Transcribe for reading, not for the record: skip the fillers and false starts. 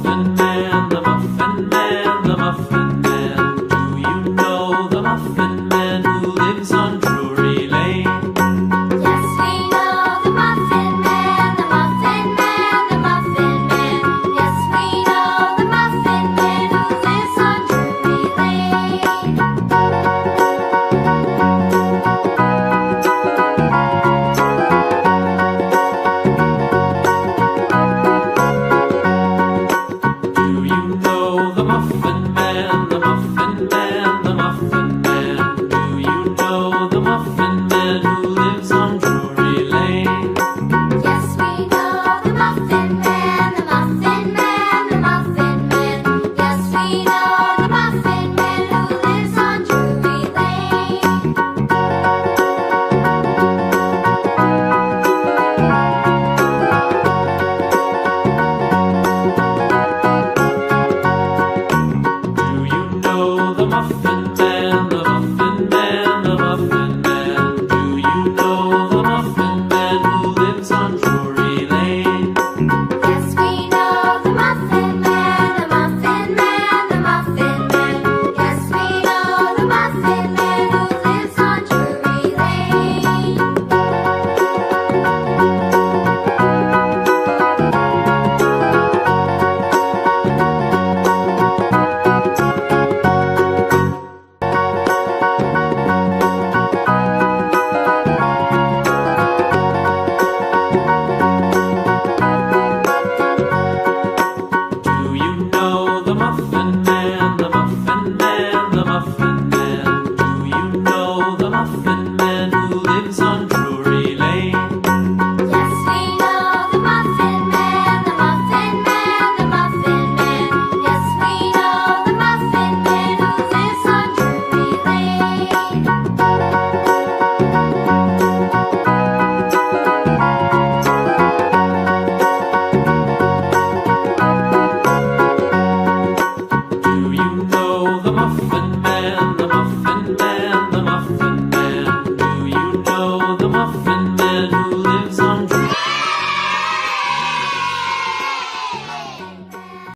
Muffin Man, the Muffin Man, the Muffin Man. Do you know the Muffin Man who lives on Drury Lane? Yes, we know the Muffin Man, the Muffin Man, the Muffin Man. Yes, we know the Muffin Man who lives on Drury Lane. Do you know the Muffin Man, the Muffin Man, the Muffin Man? Do you know the Muffin Man who lives on Drury Lane? Yes, we know the Muffin Man, the Muffin Man, the Muffin Man. Yes, we know the Muffin Man who lives on Drury Lane. Do you know the Muffin Man, the Muffin Man, the Muffin Man? Do you know the Muffin Man who lives on Drury Lane? Yes, we know the Muffin Man, the Muffin Man, the Muffin Man. Yes, we know the Muffin Man who lives on Drury Lane. Do you know the Muffin Man, the Muffin Man, the Muffin Man? Do you know the Muffin Man who lives on Drury Lane? Yes, we know the Muffin Man, the Muffin Man, the Muffin Man. Yes, we know the Muffin Man who lives on Drury Lane. Do you know the Muffin Man,